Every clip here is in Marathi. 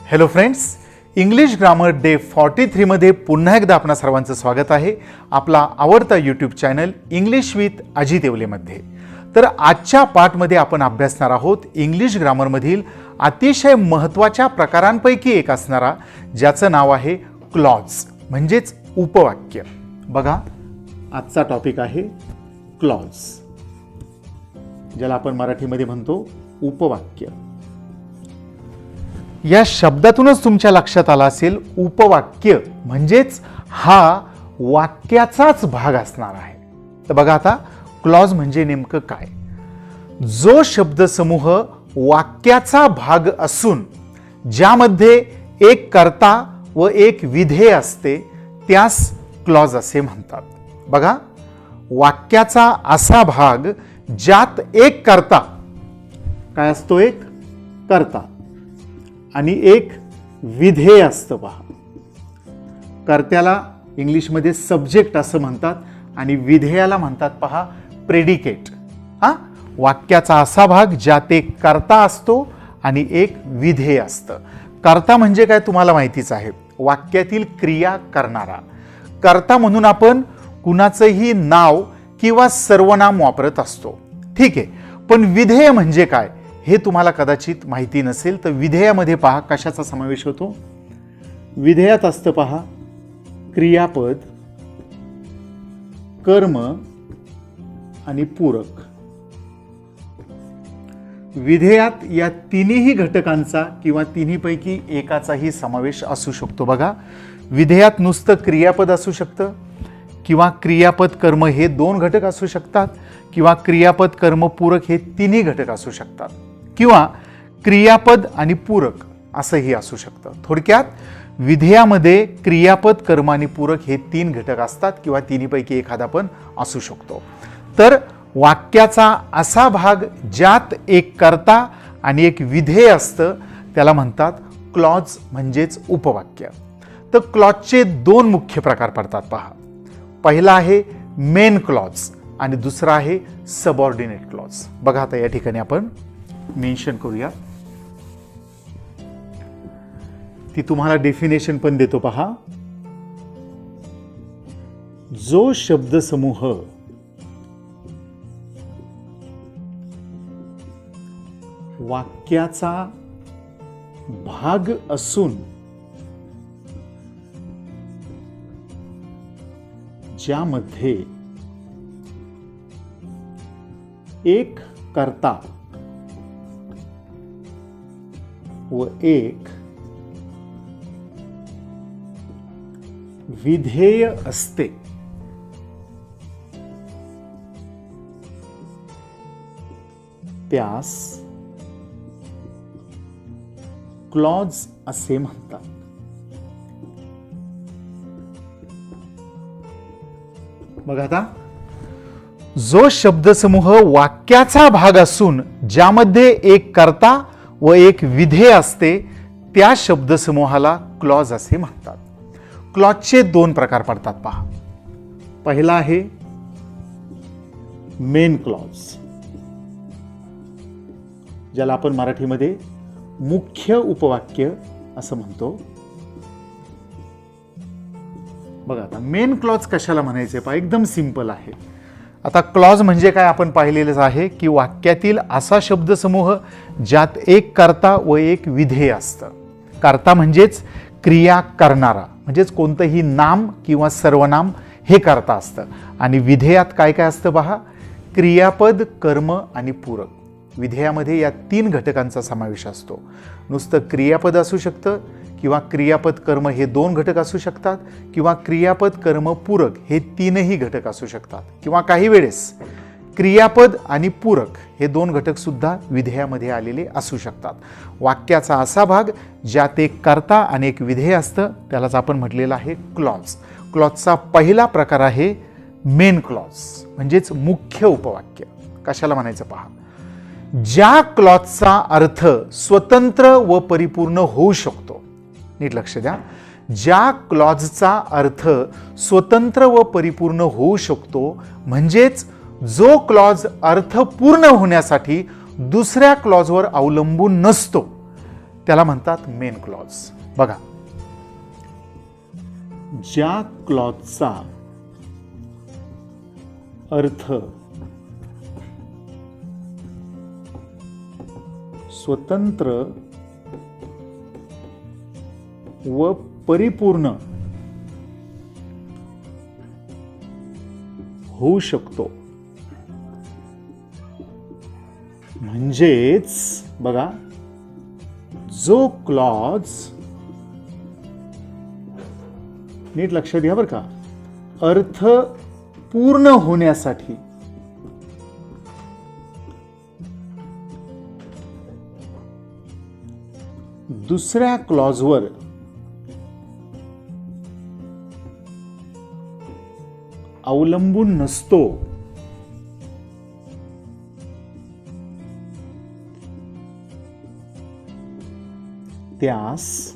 Hello friends, English grammar day 43 मध्ये पुन्हा एकदा आपणा सर्वांचं स्वागत आहे आपला आवडता YouTube channel English with Ajit येवलेमध्ये। तर आजच्या पाठमध्ये आपण अभ्यासणार आहोत इंग्लिश ग्रामरमधील अतिशय महत्त्वाच्या प्रकारांपैकी एक असणारा ज्याचं नाव आहे क्लॉज म्हणजेच उपवाक्य। बघा, आजचा टॉपिक आहे क्लॉज, ज्याला आपण मराठीमध्ये म्हणतो उपवाक्य। या शब्दातूनच तुमच्या लक्षात आला असेल उपवाक्य म्हणजेच हा वाक्याचाच भाग असणार आहे। तर बघा आता क्लॉज म्हणजे नेमकं काय। जो शब्दसमूह वाक्याचा भाग असून ज्यामध्ये एक कर्ता व एक विधेय असते त्यास क्लॉज असे म्हणतात। बघा, वाक्याचा असा भाग ज्यात एक कर्ता काय असतो, एक कर्ता आणि एक विधेय असतं। पहा, कर्त्याला इंग्लिशमध्ये सब्जेक्ट असं म्हणतात आणि विधेयाला म्हणतात पहा प्रेडिकेट। वाक्याचा असा भाग ज्यात एक कर्ता असतो आणि एक विधेय असतं। कर्ता म्हणजे काय तुम्हाला माहितीच आहे, वाक्यातील क्रिया करणारा। कर्ता म्हणून आपण कुणाचंही नाव किंवा सर्वनाम वापरत असतो, ठीक आहे। पण विधेय म्हणजे काय हे तुम्हाला कदाचित माहिती नसेल। तर विधेयामध्ये पहा कशाचा समावेश होतो। विधेयात असतं पहा क्रियापद, कर्म आणि पूरक। विधेयात या तिन्ही घटकांचा किंवा तिन्हीपैकी एकाचाही समावेश असू शकतो। बघा, विधेयात नुसतं क्रियापद असू शकतं किंवा क्रियापद कर्म हे दोन घटक असू शकतात किंवा क्रियापद कर्म पूरक हे तिन्ही घटक असू शकतात किंवा क्रियापद आणि पूरक असंही असू शकतं। थोडक्यात विधेयामध्ये क्रियापद कर्म आणि पूरक हे तीन घटक असतात किंवा तिन्हीपैकी एखादा पण असू शकतो। तर वाक्याचा असा भाग ज्यात एक कर्ता आणि एक विधेय असतं त्याला म्हणतात क्लॉज म्हणजेच उपवाक्य। तर क्लॉजचे दोन मुख्य प्रकार पडतात पहा। पहिला आहे मेन क्लॉज आणि दुसरा आहे सबऑर्डिनेट क्लॉज। बघा, आता या ठिकाणी आपण मेन्शन करूया, ती तुम्हाला डेफिनेशन पण देतो पहा। जो शब्दसमूह वाक्याचा भाग असून ज्यामध्ये एक कर्ता व एक विधेय असते त्यास क्लॉज असे म्हणतात। बघा, आता जो शब्दसमूह वाक्याचा भाग असून ज्यामध्ये एक कर्ता व एक विधेय असते त्या शब्दसमूहाला क्लॉज असे म्हणतात। क्लॉजचे दोन प्रकार पडतात पहा। पहिला आहे मेन क्लॉज, ज्याला आपण मराठीमध्ये मुख्य उपवाक्य असं म्हणतो। बघा, आता मेन क्लॉज कशाला म्हणायचे पहा, एकदम सिंपल आहे। आता क्लॉज म्हणजे काय आपण पाहिलेलंच आहे की वाक्यातील असा शब्दसमूह ज्यात एक कर्ता व एक विधेय असतं। कर्ता म्हणजेच क्रिया करणारा, म्हणजेच कोणतंही नाम किंवा सर्वनाम हे कर्ता असतं आणि विधेयात काय काय असतं पहा, क्रियापद, कर्म आणि पूरक। विधेयामध्ये या तीन घटकांचा समावेश असतो। नुसतं क्रियापद असू शकतं किंवा क्रियापद कर्म हे दोन घटक असू शकतात किंवा क्रियापद कर्म पूरक हे तीनही घटक असू शकतात किंवा काही वेळेस क्रियापद आणि पूरक हे दोन घटक सुद्धा विधेयामध्ये आलेले असू शकतात। वाक्याचा असा भाग ज्यात एक कर्ता आणि एक विधेय असतं त्यालाच आपण म्हटलेलं आहे क्लॉज। क्लॉजचा पहिला प्रकार आहे मेन क्लॉज म्हणजेच मुख्य उपवाक्य। कशाला म्हणायचं पहा, ज्या क्लॉजचा अर्थ स्वतंत्र व परिपूर्ण होऊ शकतो। नीट लक्ष द्या, ज्या क्लॉजचा अर्थ स्वतंत्र व परिपूर्ण होऊ शकतो म्हणजेच जो क्लॉज अर्थ पूर्ण होण्यासाठी दुसऱ्या क्लॉजवर अवलंबून नसतो त्याला म्हणतात मेन क्लॉज. बघा, ज्या क्लॉजचा अर्थ स्वतंत्र व परिपूर्ण होऊ शकतो, म्हणजेच बघा, जो क्लॉज, नीट लक्षात घ्या बरं का, अर्थ पूर्ण होण्यासाठी दुसऱ्या क्लॉजवर अवलंबून नसतो, त्यास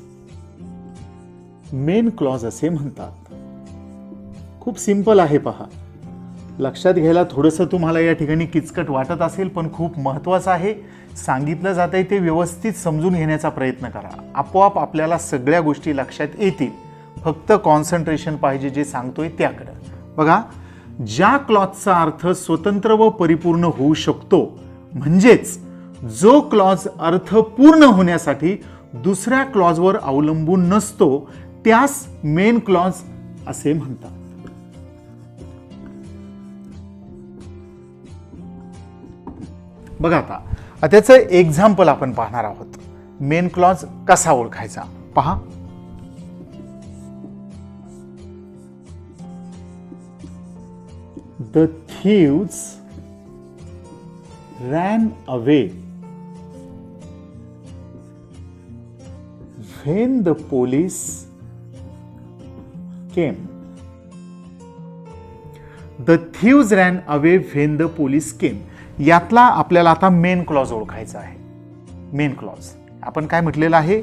मेन क्लॉज असे म्हणतात. खूप सिंपल आहे पहा. लक्षात घ्यायला थोडंसं तुम्हाला या ठिकाणी किचकट वाटत असेल, पण खूप महत्त्वाचं आहे. सांगितलं जात आहे ते व्यवस्थित समजून घेण्याचा प्रयत्न करा. आपोआप आपल्याला सगळ्या गोष्टी लक्षात येतील. फक्त कॉन्सन्ट्रेशन पाहिजे जे सांगतोय त्याकडं. बघा, ज्या क्लॉजचा अर्थ स्वतंत्र व परिपूर्ण होऊ शकतो, म्हणजेच जो क्लॉज अर्थ पूर्ण होण्यासाठी दुसऱ्या क्लॉजवर अवलंबून नसतो, त्यास मेन क्लॉज असे म्हणतात. बघा, आता त्याचं एक्झाम्पल आपण पाहणार आहोत. मेन क्लॉज कसा ओळखायचा पहा. The thieves ran away when the police came. The thieves ran away when the police came. यातला आपल्याला आता मेन क्लॉज ओळखायचा आहे. मेन क्लॉज आपण काय म्हटलेलं आहे?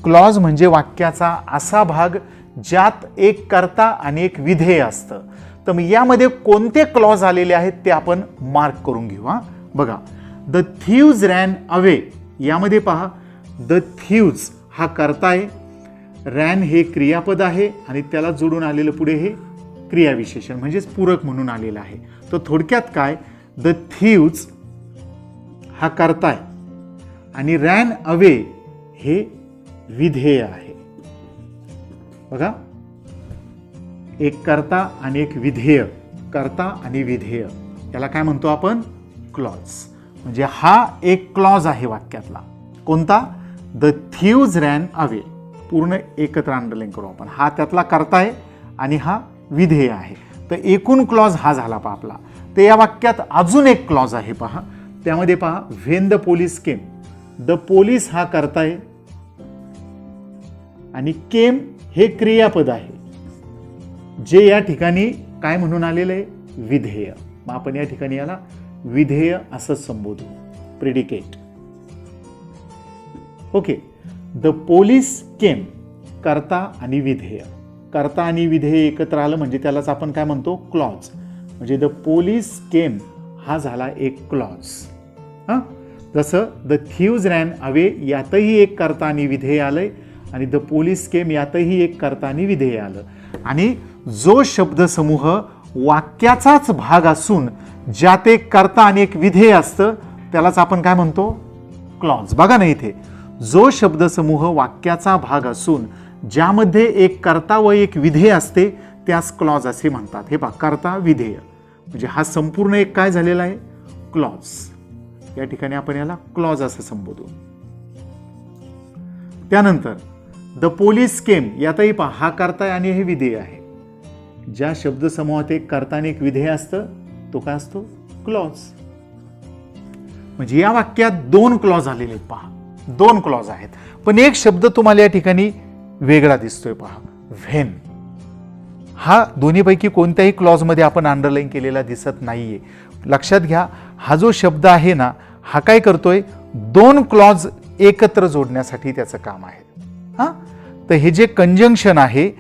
क्लॉज म्हणजे वाक्याचा असा भाग ज्यात एक कर्ता आणि एक विधेय असतं. तर मग यामध्ये कोणते क्लॉज आलेले आहेत ते आपण मार्क करून घेऊ. बघा, द थीव्स रॅन अवे, यामध्ये पहा, द थीव्स हा कर्ता आहे, रॅन हे क्रियापद आहे आणि त्याला जोडून आलेलं पुढे हे क्रियाविशेषण म्हणजेच पूरक म्हणून आलेलं आहे. तर थोडक्यात काय, द थीव्स हा कर्ता आहे आणि रॅन अवे हे विधेय आहे. बघा, एक कर्ता आणि एक विधेय, कर्ता आणि विधेय, याला काय म्हणतो आपण? क्लॉज. म्हणजे हा एक क्लॉज आहे वाक्यातला. कोणता? The thieves ran away. पूर्ण एकत्र अंडरलाईन करू आपण. हा त्यातला कर्ता आहे आणि हा विधेय आहे. तर एकूण क्लॉज हा झाला पहा आपला. तर या वाक्यात अजून एक क्लॉज आहे पहा. त्यामध्ये पहा, when the police came. The police हा कर्ता आहे आणि केम हे क्रियापद आहे, जे या ठिकाणी काय म्हणून आलेलं आहे? विधेय. मग आपण या ठिकाणी याला विधेय असं संबोधू, प्रेडिकेट. ओके. द पोलीस केम, कर्ता आणि विधेय. कर्ता आणि विधेय एकत्र आलं म्हणजे त्यालाच आपण काय म्हणतो? क्लॉज. म्हणजे द पोलीस केम हा झाला एक क्लॉज. हां, जसं द थीव्स रॅन अवे यातही एक कर्ता आणि विधेय आलंय आणि द पोलीस केम यातही एक कर्ता आणि विधेय आलं. आणि जो शब्दसमूह वाक्याचाच भाग असून ज्यात एक कर्ता आणि एक विधेय असतं त्यालाच आपण काय म्हणतो? क्लॉज. बघा ना, इथे जो शब्दसमूह वाक्याचा भाग असून ज्यामध्ये एक कर्ता व एक विधेय असते त्यास क्लॉज असे म्हणतात. हे पहा, कर्ता विधेय म्हणजे हा संपूर्ण एक काय झालेला आहे? क्लॉज. या ठिकाणी आपण याला क्लॉज असं संबोधू. त्यानंतर द पोलीस केम, यातही पहा, हा कर्ता आहे आणि हे विधेय आहे. ज्या शब्दसमूहात एक कर्ता आणि एक विधेय असतं तो काय असतो? क्लॉज. म्हणजे या वाक्यात दोन क्लॉज आलेले आहेत पहा. दोन क्लॉज आहेत, पण एक शब्द तुम्हाला या ठिकाणी वेगळा दिसतोय पहा, व्हेन. हा दोन्हीपैकी कोणत्याही क्लॉजमध्ये आपण अंडरलाईन केलेला दिसत नाहीये. लक्षात घ्या, हा जो शब्द आहे ना, हा काय करतोय? दोन क्लॉज एकत्र जोडण्यासाठी त्याचं काम आहे. हां, तर हे जे कंजंक्शन आहे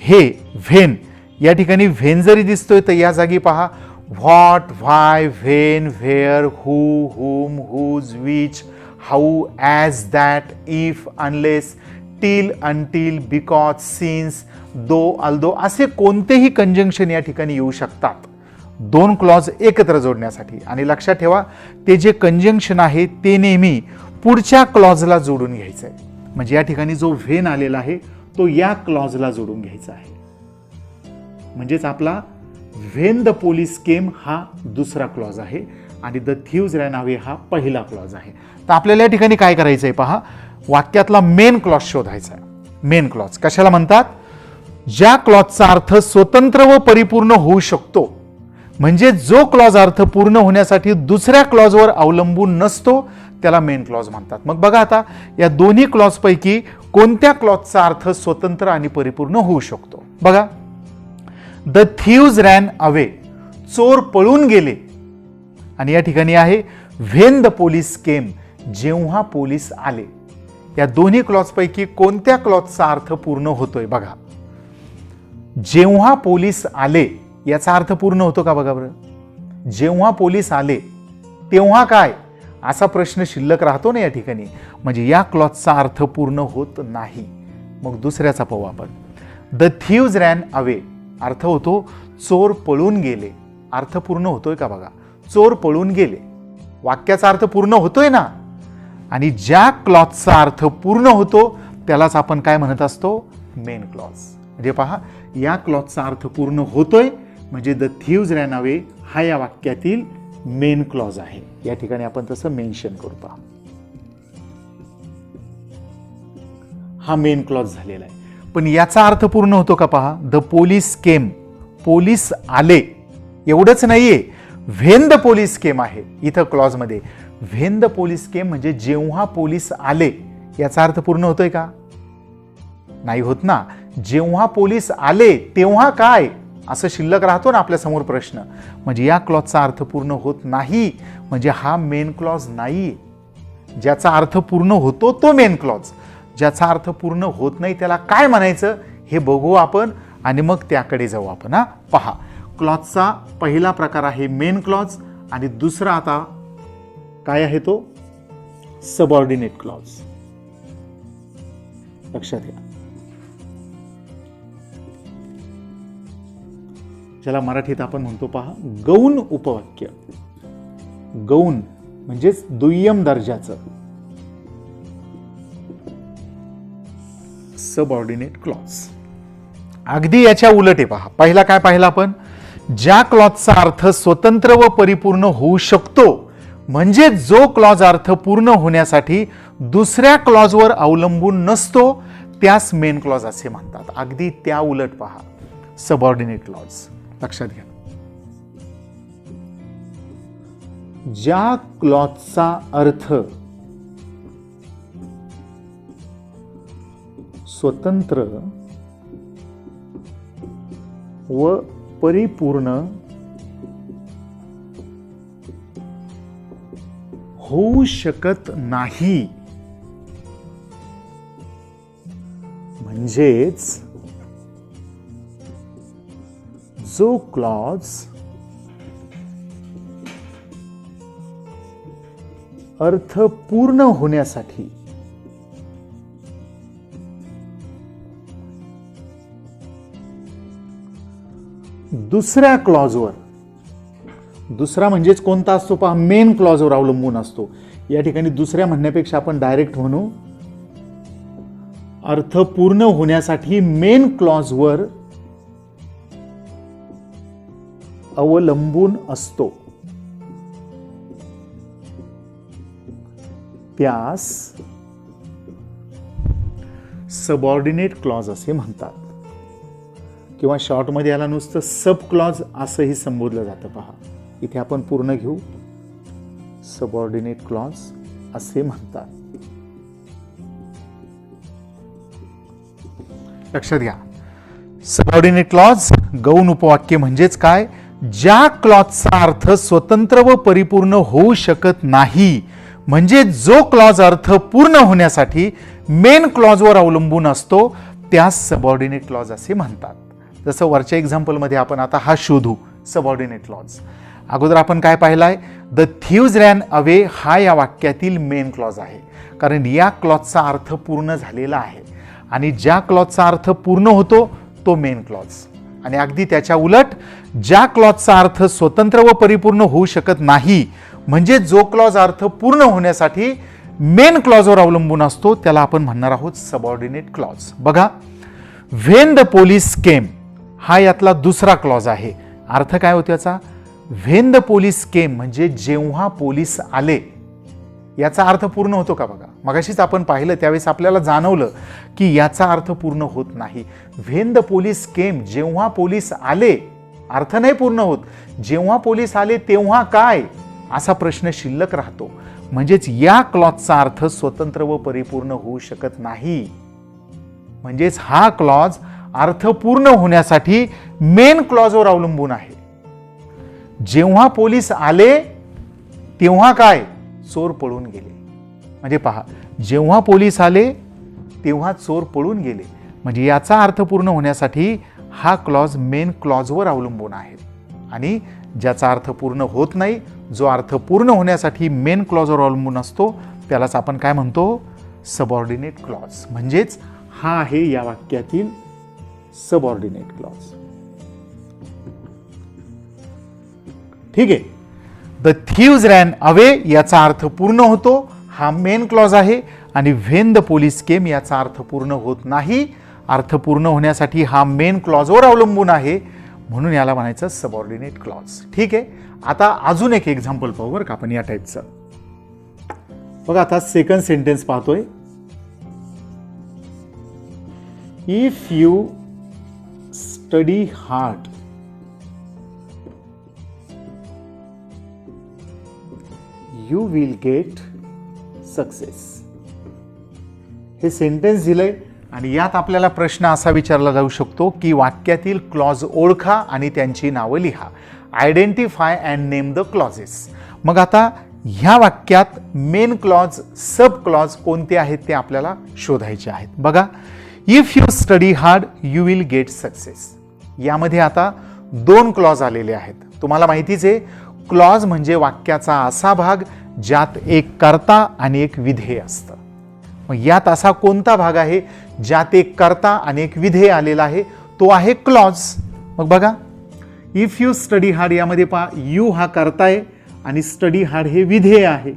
हे व्हेन, या ठिकाणी व्हेन जरी दिसतोय तर या जागी पहा, what, why, when, where, who, whom, whose, which how, as, that, if, unless, till, until, because, since, though, although असे कोणतेही कंजंक्शन या ठिकाणी येऊ शकतात दोन क्लॉज एकत्र जोडण्यासाठी. आणि लक्षात ठेवा, ते जे कंजंक्शन आहे ते नेहमी पुढच्या क्लॉजला जोडून घ्यायचं आहे. म्हणजे या ठिकाणी जो व्हेन आलेला आहे तो या क्लॉजला जोडून घ्यायचा आहे. म्हणजेच आपला व्हेन द पोलीस केम हा दुसरा क्लॉज आहे आणि द थीव्स रॅन अवे हा पहिला क्लॉज आहे. तर आपल्याला या ठिकाणी काय करायचं आहे पहा, वाक्यातला मेन क्लॉज शोधायचा आहे. मेन क्लॉज कशाला म्हणतात? ज्या क्लॉजचा अर्थ स्वतंत्र व परिपूर्ण होऊ शकतो, म्हणजे जो क्लॉज अर्थ पूर्ण होण्यासाठी दुसऱ्या क्लॉजवर अवलंबून नसतो त्याला मेन क्लॉज म्हणतात. मग बघा आता या दोन्ही क्लॉज पैकी कोणत्या क्लॉजचा अर्थ स्वतंत्र आणि परिपूर्ण होऊ शकतो? बघा, द थीव्स रॅन अवे, चोर पळून गेले. आणि या ठिकाणी आहे व्हेन द पोलीस केम, जेव्हा पोलीस आले. या दोन्ही क्लॉज पैकी कोणत्या क्लॉजचा अर्थ पूर्ण होतोय? बघा, जेव्हा पोलीस आले याचा अर्थ पूर्ण होतो का? बघा बरं, जेव्हा पोलीस आले तेव्हा काय असा प्रश्न शिल्लक राहतो ना या ठिकाणी. म्हणजे या क्लॉजचा अर्थ पूर्ण होत नाही. मग दुसऱ्याचा पाहू आपण. द थीव्स रॅन अवे, अर्थ होतो चोर पळून गेले. अर्थ पूर्ण होतोय का? बघा, चोर पळून गेले, वाक्याचा अर्थ पूर्ण होतोय ना. आणि ज्या क्लॉजचा अर्थ पूर्ण होतो त्यालाच आपण काय म्हणत असतो? Main clause. म्हणजे पहा, या क्लॉजचा अर्थ पूर्ण होतोय म्हणजे द थीव्स रॅन अवे हा या वाक्यातील मेन क्लॉज आहे. या ठिकाणी आपण तसं मेन्शन करू. पहा, हा मेन क्लॉज झालेला आहे. पण याचा अर्थ पूर्ण होतो का? पहा, द पोलीस केम, पोलीस आले. एवढंच नाहीये, व्हेन द पोलीस केम आहे इथं क्लॉज मध्ये. व्हेन द पोलीस केम म्हणजे जेव्हा पोलीस आले. याचा अर्थ पूर्ण होतोय का? नाही होत ना. जेव्हा पोलीस आले तेव्हा काय असं शिल्लक राहतो ना आपल्या समोर प्रश्न. म्हणजे या क्लॉजचा अर्थ पूर्ण होत नाही, म्हणजे हा मेन क्लॉज नाही. ज्याचा अर्थ पूर्ण होतो तो मेन क्लॉज, ज्याचा अर्थ पूर्ण होत नाही त्याला काय म्हणायचं हे बघू आपण आणि मग त्याकडे जाऊ आपण. हा पहा, क्लॉजचा पहिला प्रकार आहे मेन क्लॉज आणि दुसरा आता काय आहे तो सबऑर्डिनेट क्लॉज. लक्षात घ्या, ज्याला मराठीत आपण म्हणतो पहा गौण उपवाक्य. गौण म्हणजेच दुय्यम दर्जाचं सबऑर्डिनेट क्लॉज. अगदी याच्या उलट आहे पहा. पहिला काय पाहिला आपण? ज्या क्लॉजचा अर्थ स्वतंत्र व परिपूर्ण होऊ शकतो, म्हणजे जो क्लॉज अर्थ पूर्ण होण्यासाठी दुसऱ्या क्लॉजवर अवलंबून नसतो त्यास मेन क्लॉज असे म्हणतात. अगदी त्या उलट पहा सबऑर्डिनेट क्लॉज. लक्षात घ्या, ज्या क्लॉजचा अर्थ स्वतंत्र व परिपूर्ण होऊ शकत नाही, म्हणजेच जो क्लॉज अर्थ पूर्ण होण्यासाठी दुसऱ्या क्लॉजवर, दुसरा म्हणजेच कोणता असतो पहा? मेन क्लॉजवर अवलंबून असतो. या ठिकाणी दुसऱ्या म्हणण्यापेक्षा आपण डायरेक्ट म्हणू अर्थ पूर्ण होण्यासाठी मेन क्लॉजवर अवलंबून असतो त्यास सबऑर्डिनेट क्लॉज असे म्हणतात. किंवा शॉर्टमध्ये याला नुसतं सब क्लॉज असंही संबोधलं जातं. पहा, इथे आपण पूर्ण घेऊ, सबऑर्डिनेट क्लॉज असे म्हणतात. लक्षात घ्या, सबऑर्डिनेट क्लॉज गौण उपवाक्य म्हणजेच काय? ज्या क्लॉजचा अर्थ स्वतंत्र व परिपूर्ण होऊ शकत नाही, म्हणजे जो क्लॉज अर्थ पूर्ण होण्यासाठी मेन क्लॉजवर अवलंबून असतो त्यास सबऑर्डिनेट क्लॉज असे म्हणतात. जसं वरच्या एक्झाम्पलमध्ये आपण आता हा शोधू सबऑर्डिनेट क्लॉज. अगोदर आपण काय पाहिलाय, द थीव्स रॅन अवे हा या वाक्यातील मेन क्लॉज आहे, कारण या क्लॉजचा अर्थ पूर्ण झालेला आहे आणि ज्या क्लॉजचा अर्थ पूर्ण होतो तो मेन क्लॉज. आणि अगदी त्याच्या उलट ज्या क्लॉजचा अर्थ स्वतंत्र व परिपूर्ण होऊ शकत नाही, म्हणजे जो क्लॉज अर्थ पूर्ण होण्यासाठी मेन क्लॉजवर अवलंबून असतो, त्याला आपण म्हणणार आहोत सबऑर्डिनेट क्लॉज. बघा, व्हेन द पोलीस केम हा यातला दुसरा क्लॉज आहे. अर्थ काय होतो याचा? व्हेन द पोलीस केम म्हणजे जेव्हा पोलीस आले, याचा अर्थ पूर्ण होतो का? बघा, मगाशीच आपण पाहिलं त्यावेळेस आपल्याला जाणवलं की याचा अर्थ पूर्ण होत नाही. व्हेन द पोलीस केम, जेव्हा पोलीस आले, अर्थ नाही पूर्ण होत. जेव्हा पोलीस आले तेव्हा काय, असा प्रश्न शिल्लक राहतो. म्हणजेच या क्लॉजचा अर्थ स्वतंत्र व परिपूर्ण होऊ शकत नाही. म्हणजेच हा क्लॉज अर्थ पूर्ण होण्यासाठी मेन क्लॉजवर अवलंबून आहे. जेव्हा पोलीस आले तेव्हा काय, चोर पळून गेले. म्हणजे पहा, जेव्हा पोलीस आले तेव्हा चोर पळून गेले, म्हणजे याचा अर्थ पूर्ण होण्यासाठी हा क्लॉज मेन क्लॉजवर अवलंबून आहे. आणि ज्याचा अर्थ पूर्ण होत नाही, जो अर्थ पूर्ण होण्यासाठी मेन क्लॉजवर अवलंबून असतो, त्यालाच आपण काय म्हणतो? Subordinate clause. म्हणजेच हा आहे या वाक्यातील सबऑर्डिनेट क्लॉज. ठीक आहे. द थीव्स रॅन अवे याचा अर्थ पूर्ण होतो, हा मेन क्लॉज आहे. आणि व्हेन द पोलीस केम याचा अर्थ पूर्ण होत नाही, अर्थ पूर्ण होण्यासाठी हा मेन क्लॉजवर अवलंबून आहे, म्हणून याला म्हणायचं सबऑर्डिनेट क्लॉज. ठीक आहे. आता अजून एक एक्झाम्पल पाहू बरं का आपण या टाईपचं. बघा, आता सेकंड सेंटेन्स पाहतोय. If you study hard you will get success. हे सेंटेन्स दिलंय आणि यात आपल्याला प्रश्न असा विचारला जाऊ शकतो की वाक्यातील क्लॉज ओळखा आणि त्यांची नावं लिहा. Identify and name the clauses. मग आता ह्या वाक्यात मेन क्लॉज, सब क्लॉज कोणते आहेत ते आपल्याला शोधायचे आहेत. बघा, if you study hard you will get success. यामध्ये आता दोन क्लॉज आलेले आहेत. तुम्हाला माहितीच आहे, क्लॉज म्हणजे वाक्याचा असा भाग ज्यात एक कर्ता आणि एक विधेय असतं. मग यात असा कोणता भाग आहे ज्यात एक कर्ता आणि एक विधेय आलेला आहे? तो आहे क्लॉज. मग बघा, इफ यू स्टडी हार्ड यामध्ये पहा, यू हा कर्ता आहे आणि स्टडी हार्ड हे विधेय आहे.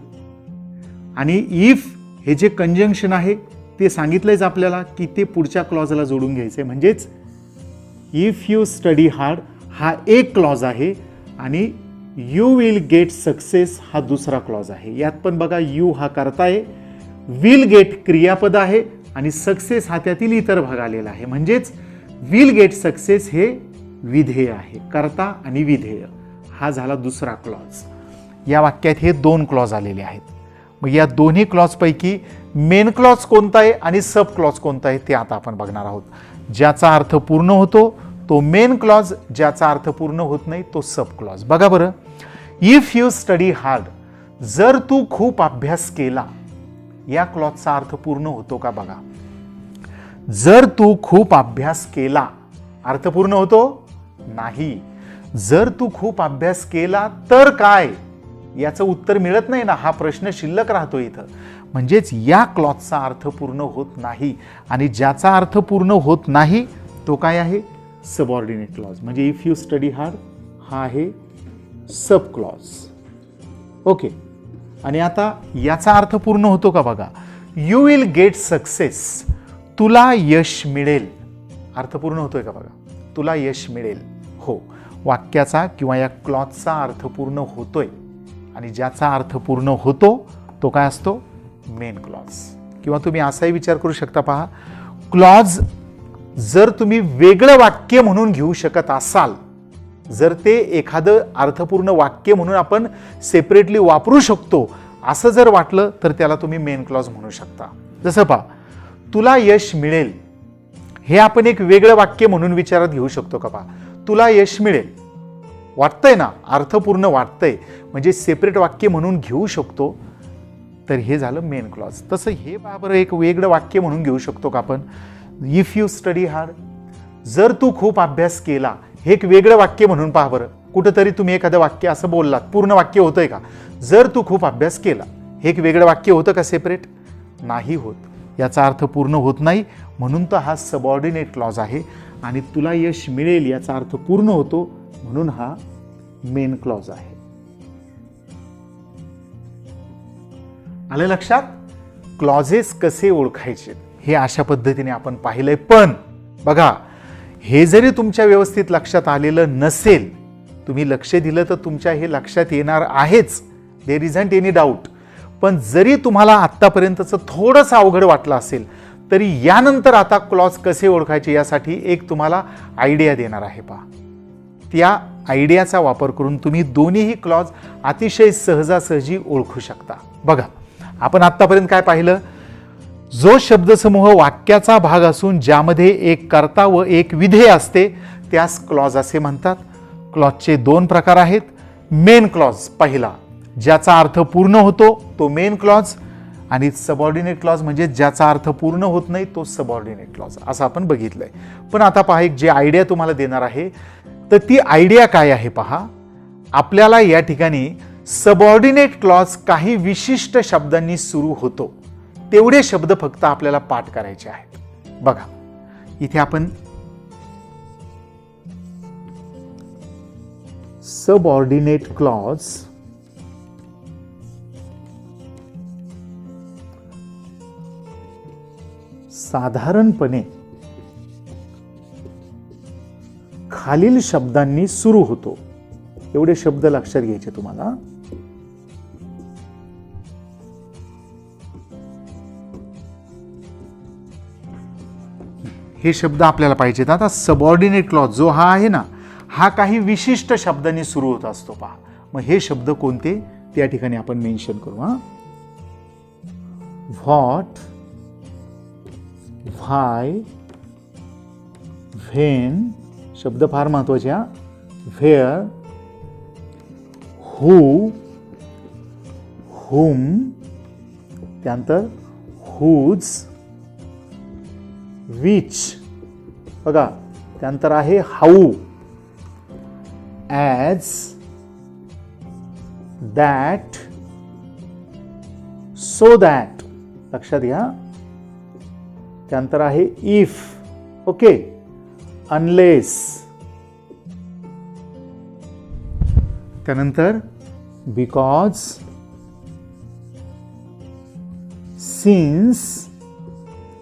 आणि इफ हे जे कंजंक्शन आहे ते सांगितलंयच आपल्याला की ते पुढच्या क्लॉजला जोडून घ्यायचंय. म्हणजेच इफ यू स्टडी हार्ड हा एक क्लॉज आहे आणि यू विल गेट सक्सेस हा दुसरा क्लॉज आहे. यात पण बघा, यू हा कर्ता आहे, विल गेट क्रियापद आहे आणि सक्सेस हा त्यातील इतर भाग आलेला आहे. म्हणजेच विल गेट सक्सेस हे विधेय आहे, कर्ता आणि विधेय हा झाला दुसरा क्लॉज. या वाक्यात हे दोन क्लॉज आलेले आहेत. मग या दोन्ही क्लॉज पैकी मेन क्लॉज कोणता आहे आणि सब क्लॉज कोणता आहे ते आता आपण बघणार आहोत. ज्याचा अर्थ पूर्ण होतो तो मेन क्लॉज, ज्याचा अर्थ पूर्ण होत नाही तो सब क्लॉज. बघा बरं, इफ यू स्टडी हार्ड, जर तू खूप अभ्यास केला, या क्लॉजचा अर्थ पूर्ण होतो का? बघा, जर तू खूप अभ्यास केला, अर्थ पूर्ण होतो? नाही. जर तू खूप अभ्यास केला तर काय, याचं उत्तर मिळत नाही ना, हा प्रश्न शिल्लक राहतो इथं. म्हणजेच या क्लॉजचा अर्थ पूर्ण होत नाही आणि ज्याचा अर्थ पूर्ण होत नाही तो काय आहे? Subordinate clause. म्हणजे इफ यू स्टडी हार्ड हा आहे सब क्लॉज. ओके. आणि आता याचा अर्थ पूर्ण होतो का? बघा, यू विल गेट सक्सेस, तुला यश मिळेल. अर्थ पूर्ण होतोय का? बघा, तुला यश मिळेल. हो, वाक्याचा किंवा या क्लॉजचा अर्थ पूर्ण होतोय आणि ज्याचा अर्थ पूर्ण होतो तो काय असतो? Main clause. किंवा तुम्ही असाही विचार करू शकता, पहा, क्लॉज जर तुम्ही वेगळं वाक्य म्हणून घेऊ शकत असाल, जर ते एखादं अर्थपूर्ण वाक्य म्हणून आपण सेपरेटली वापरू शकतो असं जर वाटलं तर त्याला तुम्ही मेन क्लॉज म्हणू शकता. जसं पहा, तुला यश मिळेल, हे आपण एक वेगळं वाक्य म्हणून विचारात घेऊ शकतो का? पहा, तुला यश मिळेल वाटतंय ना, अर्थपूर्ण वाटतंय, म्हणजे सेपरेट वाक्य म्हणून घेऊ शकतो, तर हे झालं मेन क्लॉज. तसं हे पहा बरं, एक वेगळं वाक्य म्हणून घेऊ शकतो का आपण? इफ यू स्टडी हार्ड, जर तू खूप अभ्यास केला, हे एक वेगळं वाक्य म्हणून पहा बरं, कुठंतरी तुम्ही एखादं वाक्य असं बोललात, पूर्ण वाक्य होतंय का? जर तू खूप अभ्यास केला, हे एक वेगळं वाक्य होतं का सेपरेट? नाही होत. याचा अर्थ पूर्ण होत नाही, म्हणून तर हा सबऑर्डिनेट क्लॉज आहे. आणि तुला यश मिळेल याचा अर्थ पूर्ण होतो, म्हणून हा मेन क्लॉज आहे. आलं लक्षात? क्लॉजेस कसे ओळखायचे हे अशा पद्धतीने आपण पाहिलंय. पण बघा, हे जरी तुमच्या व्यवस्थित लक्षात आलेलं नसेल, तुम्ही लक्ष दिलं तर तुमच्या हे लक्षात येणार आहेच, देयर इजंट एनी डाऊट. पण जरी तुम्हाला आत्तापर्यंतचं थोडंसं अवघड वाटलं असेल, तरी यानंतर आता क्लॉज कसे ओळखायचे यासाठी एक तुम्हाला आयडिया देणार आहे. पहा, त्या आयडियाचा वापर करून तुम्ही दोन्हीही क्लॉज अतिशय सहजासहजी ओळखू शकता. बघा, आपण आत्तापर्यंत काय पाहिलं? जो शब्दसमूह वाक्याचा भाग असून ज्यामध्ये एक कर्ता व एक विधेय असते त्यास क्लॉज असे म्हणतात. क्लॉजचे दोन प्रकार आहेत. मेन क्लॉज पहिला, ज्याचा अर्थ पूर्ण होतो तो मेन क्लॉज, आणि सबऑर्डिनेट क्लॉज म्हणजे ज्याचा अर्थ पूर्ण होत नाही तो सबऑर्डिनेट क्लॉज, असं आपण बघितलंय. पण आता पहा, एक जे आयडिया तुम्हाला देणार आहे, तर ती आयडिया काय आहे पहा. आपल्याला या ठिकाणी सबऑर्डिनेट क्लॉज काही विशिष्ट शब्दांनी सुरू होतो, तेवढे शब्द फक्त आपल्याला पाठ करायचे आहेत. बघा, इथे आपण सबऑर्डिनेट क्लॉज साधारणपणे खालील शब्दांनी सुरू होतो, एवढे शब्द लक्षात घ्यायचे तुम्हाला. हे शब्द आपल्याला पाहिजेत. आता सबऑर्डिनेट क्लॉज जो हा आहे ना, हा काही विशिष्ट शब्दांनी सुरू होत असतो. पहा, मग हे शब्द कोणते त्या ठिकाणी आपण मेन्शन करू. व्हॉट, व्हाय, व्हेन, शब्द फार महत्वाचे. व्हेअर, हू, हुम, त्यानंतर हुज, विच, बघा, त्यानंतर आहे how, as, that, so that, लक्षात घ्या. त्यानंतर आहे इफ, ओके, अनलेस, त्यानंतर बिकॉज, सिन्स,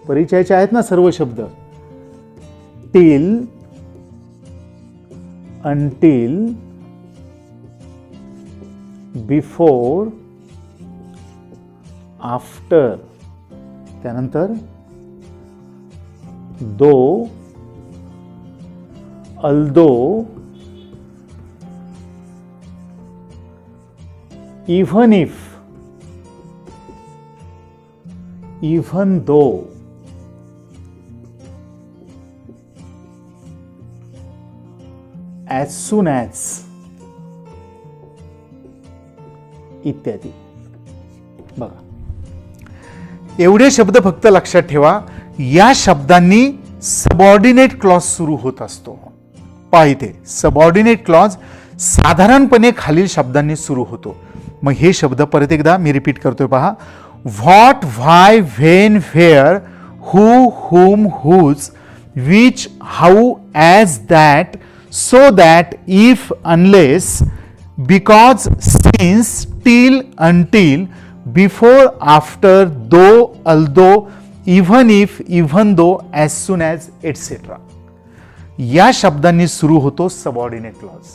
परिचयाचे आहेत ना सर्व शब्द. टिल, अंटिल, बिफोर, आफ्टर, त्यानंतर though, although, even if, even though, as soon as, इत्यादी. बघा, एवढे शब्द फक्त लक्षात ठेवा. या शब्दांनी सबऑर्डिनेट क्लॉज सुरू होत असतो. पहा, इथे सबऑर्डिनेट क्लॉज साधारणपणे खालील शब्दांनी सुरू होतो. मग हे शब्द परत एकदा मी रिपीट करतोय. पहा, what, why, when, where, who, whom, whose, which, how, as, that, so that, if, unless, because, since, till, until, before, after, though, although, even if, even though, as soon as, etc. या शब्दांनी सुरू होतो सबऑर्डिनेट क्लॉज.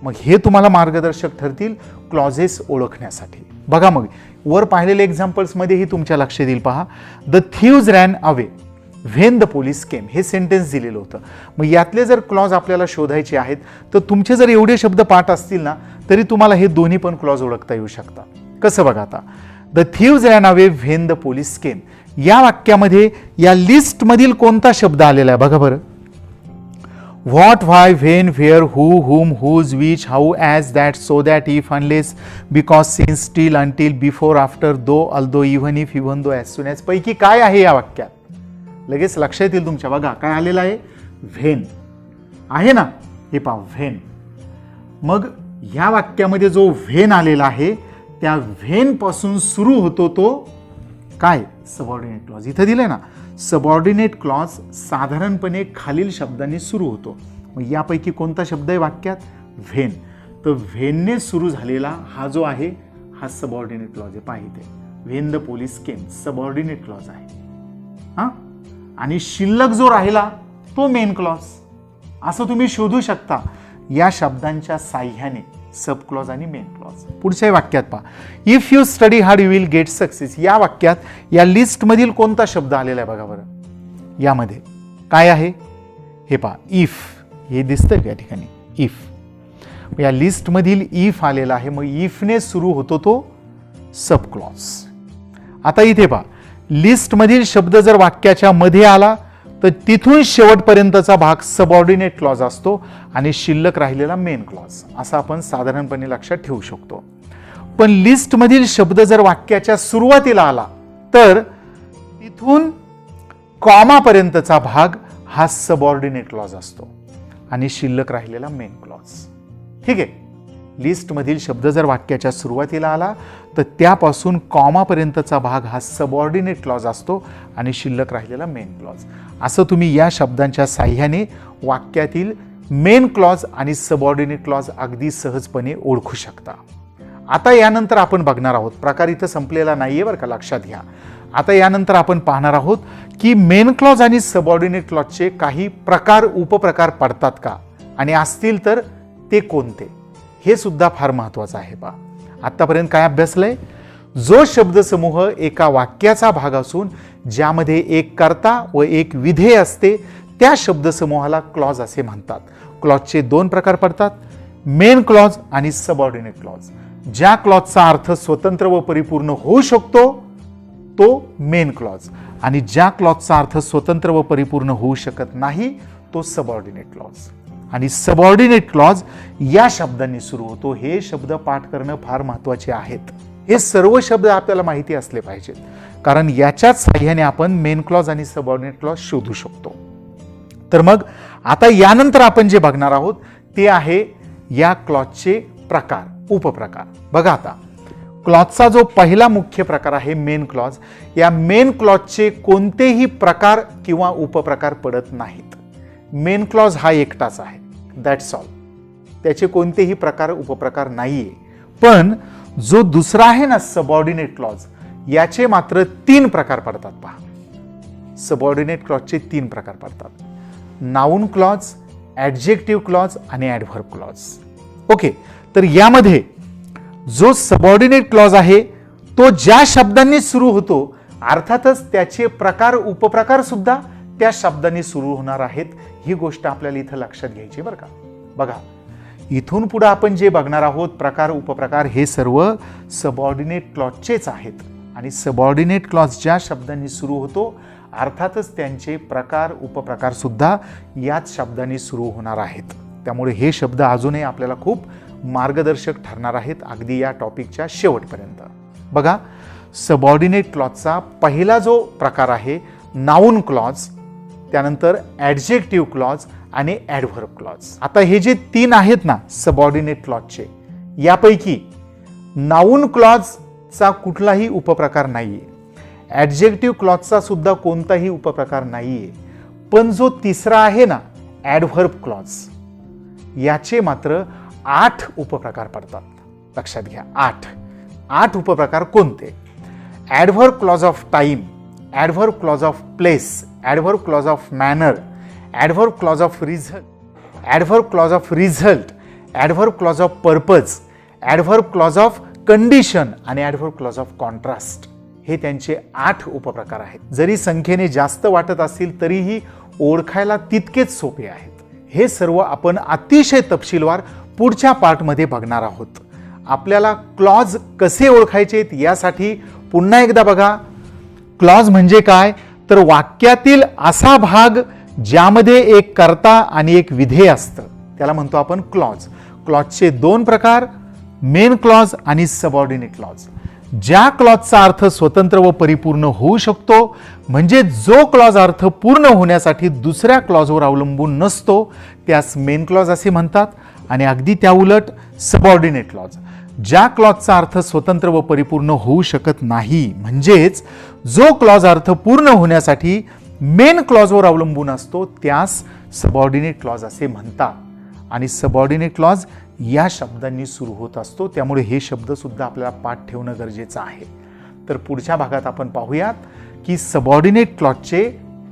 मग हे तुम्हाला मार्गदर्शक ठरतील क्लॉजेस ओळखण्यासाठी. बघा, मग वर पाहिलेल्या एक्झाम्पल्स मध्येही तुमच्या लक्षात येईल. पहा, the thieves ran away when the police came, हे सेंटेन्स दिलेलं होतं. मग यातले जर क्लॉज आपल्याला शोधायचे आहेत, तर तुमचे जर एवढे शब्द पाठ असतील ना, तरी तुम्हाला हे दोन्ही पण क्लॉज ओळखता येऊ शकतात. कसं बघा, आता the thieves ran away when the police came, या वाक्यामध्ये या लिस्ट मधील कोणता शब्द आलेला आहे बघा बरं. What, why, when, where, who, whom, whose, which, how, as, that, so that, if, unless, because, since, till, until, before, after, though, although, even if, even though, as soon as पैकी काय आहे या वाक्यात? लगेच लक्षात येईल तुमच्या. बघा काय आलेलं आहे, व्हेन आहे ना, हे पहा व्हेन. मग ह्या वाक्यामध्ये जो व्हेन आलेला आहे त्या व्हेन पासून सुरू होतो तो काय, सबऑर्डिनेट क्लॉज. इथं दिलंय ना, सबऑर्डिनेट क्लॉज साधारणपणे खालील शब्दांनी सुरू होतो. मग यापैकी कोणता शब्द आहे वाक्यात, व्हेन. तर व्हेनने सुरू झालेला हा जो आहे हा सबऑर्डिनेट क्लॉज आहे. पाहिजे when the police came, subordinate clause आहे. हा, आणि शिल्लक जो राहिला तो मेन क्लॉज. असं तुम्ही शोधू शकता या शब्दांच्या साह्याने, सब क्लॉज आणि मेन क्लॉज. पुढच्या वाक्यात पहा, if you study hard you will get success. या वाक्यात या लिस्ट मधील कोणता शब्द आलेला आहे बघा बरं. यामध्ये काय आहे हे पहा, इफ. हे दिसतंय का या ठिकाणी, इफ. या लिस्ट मधील इफ आलेला आहे. मग इफने सुरू होतो तो सब क्लॉज. आता इथे पहा, लिस्ट मधील शब्द जर वाक्याच्या मध्ये आला तर तिथून शेवटपर्यंतचा भाग सबऑर्डिनेट क्लॉज असतो आणि शिल्लक राहिलेला मेन क्लॉज, असं आपण साधारणपणे लक्षात ठेवू शकतो. पण लिस्ट मधील शब्द जर वाक्याच्या सुरुवातीला आला तर तिथून कॉमापर्यंतचा भाग हा सबऑर्डिनेट क्लॉज असतो आणि शिल्लक राहिलेला मेन क्लॉज. ठीक आहे. लिस्ट मधील शब्द जर वाक्याच्या सुरुवातीला आला तर त्यापासून कॉमापर्यंतचा भाग हा सबऑर्डिनेट क्लॉज असतो आणि शिल्लक राहिलेला मेन क्लॉज. असं तुम्ही या शब्दांच्या साह्याने वाक्यातील मेन क्लॉज आणि सबऑर्डिनेट क्लॉज अगदी सहजपणे ओळखू शकता. आता यानंतर आपण बघणार आहोत, प्रकार इथं संपलेला नाहीये बरं का, लक्षात घ्या. आता यानंतर आपण पाहणार आहोत की मेन क्लॉज आणि सबऑर्डिनेट क्लॉजचे काही प्रकार, उपप्रकार पडतात का, आणि असतील तर ते कोणते, हे सुद्धा फार महत्वाचं आहे. पहा, आतापर्यंत काय अभ्यासलंय, जो शब्दसमूह एका वाक्याचा भाग असून ज्यामध्ये एक कर्ता व एक विधेय असते त्या शब्दसमूहाला क्लॉज असे म्हणतात. क्लॉजचे दोन प्रकार पडतात, मेन क्लॉज आणि सबऑर्डिनेट क्लॉज. ज्या क्लॉजचा अर्थ स्वतंत्र व परिपूर्ण होऊ शकतो तो मेन क्लॉज, आणि ज्या क्लॉजचा अर्थ स्वतंत्र व परिपूर्ण होऊ शकत नाही तो सबऑर्डिनेट क्लॉज. आणि सबऑर्डिनेट क्लॉज या शब्दांनी सुरू होतो. हे शब्द पाठ करणं फार महत्वाचे आहेत. हे सर्व शब्द आपल्याला माहिती असले पाहिजेत, कारण याच्याच साह्याने आपण मेन क्लॉज आणि सबऑर्डिनेट क्लॉज शोधू शकतो. तर मग आता यानंतर आपण जे बघणार आहोत ते आहे या क्लॉजचे प्रकार, उपप्रकार. बघा, आता क्लॉजचा जो पहिला मुख्य प्रकार आहे मेन क्लॉज, या मेन क्लॉजचे कोणतेही प्रकार किंवा उपप्रकार पडत नाहीत. मेन क्लॉज हा एकटाच आहे, दॅट्स ऑल. त्याचे कोणतेही प्रकार, उपप्रकार नाहीये. पण जो दुसरा आहे ना सबऑर्डिनेट क्लॉज, याचे मात्र 3 प्रकार पडतात. पहा, सबऑर्डिनेट क्लॉजचे 3 प्रकार पडतात, नाउन क्लॉज, ॲडजेक्टिव्ह क्लॉज आणि ॲडव्हर्ब क्लॉज. ओके. तर यामध्ये जो सबऑर्डिनेट क्लॉज आहे तो ज्या शब्दांनी सुरू होतो, अर्थातच त्याचे प्रकार, उपप्रकार सुद्धा त्या शब्दांनी सुरू होणार आहेत. ही गोष्ट आपल्याला इथं लक्षात घ्यायची बरं का. बघा, इथून पुढे आपण जे बघणार आहोत प्रकार, उपप्रकार, हे सर्व सबऑर्डिनेट क्लॉजचेच आहेत. आणि सबऑर्डिनेट क्लॉज ज्या शब्दांनी सुरू होतो अर्थातच त्यांचे प्रकार, उपप्रकार सुद्धा याच शब्दांनी सुरू होणार आहेत. त्यामुळे हे शब्द अजूनही आपल्याला खूप मार्गदर्शक ठरणार आहेत अगदी या टॉपिकच्या शेवटपर्यंत. बघा, सबऑर्डिनेट क्लॉजचा पहिला जो प्रकार आहे नाउन क्लॉज, त्यानंतर ॲडजेक्टिव्ह क्लॉज आणि ॲडव्हर्ब क्लॉज. आता हे जे 3 आहेत ना सबऑर्डिनेट क्लॉजचे, यापैकी नाउन क्लॉजचा कुठलाही उपप्रकार नाहीये, ॲडजेक्टिव्ह क्लॉजचा सुद्धा कोणताही उपप्रकार नाहीये. पण जो तिसरा आहे ना ॲडव्हर्ब क्लॉज, याचे मात्र 8 उपप्रकार पडतात. लक्षात घ्या, 8 उपप्रकार कोणते? Adverb clause of time, adverb clause of place, adverb clause of manner, adverb clause of result, adverb clause of result, adverb clause of purpose, adverb clause of condition आणि ॲडव्हर्ब क्लॉज ऑफ कॉन्ट्रास्ट. हे त्यांचे 8 उपप्रकार आहेत. जरी संख्येने जास्त वाटत असतील तरीही ओळखायला तितकेच सोपे आहेत. हे सर्व आपण अतिशय तपशीलवार पुढच्या पार्टमध्ये बघणार आहोत. आपल्याला क्लॉज कसे ओळखायचे यासाठी पुन्हा एकदा बघा, क्लॉज म्हणजे काय, तर वाक्यातील असा भाग ज्यामध्ये एक कर्ता आणि एक विधेय असतं त्याला म्हणतो आपण क्लॉज. क्लॉजचे 2 प्रकार, मेन क्लॉज आणि सबऑर्डिनेट क्लॉज. ज्या क्लॉजचा अर्थ स्वतंत्र व परिपूर्ण होऊ शकतो, म्हणजे जो क्लॉज अर्थ पूर्ण होण्यासाठी दुसऱ्या क्लॉजवर अवलंबून नसतो, त्यास मेन क्लॉज असे म्हणतात. आणि अगदी त्या उलट सबऑर्डिनेट क्लॉज, ज्या क्लॉजचा अर्थ स्वतंत्र व परिपूर्ण होऊ शकत नाही, म्हणजेच जो क्लॉज अर्थ पूर्ण होण्यासाठी मेन क्लॉजवर अवलंबून असतो त्यास सबऑर्डिनेट क्लॉज असे म्हणतात. आणि सबऑर्डिनेट क्लॉज या शब्दांनी सुरू होत असतो, त्यामुळे हे शब्द सुद्धा आपल्याला पाठ ठेवणं गरजेचं आहे. तर पुढच्या भागात आपण पाहूयात की सबऑर्डिनेट क्लॉजचे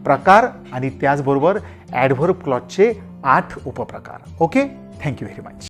प्रकार आणि त्याचबरोबर ॲडव्हर्ब क्लॉजचे 8 उपप्रकार. Okay, thank you very much.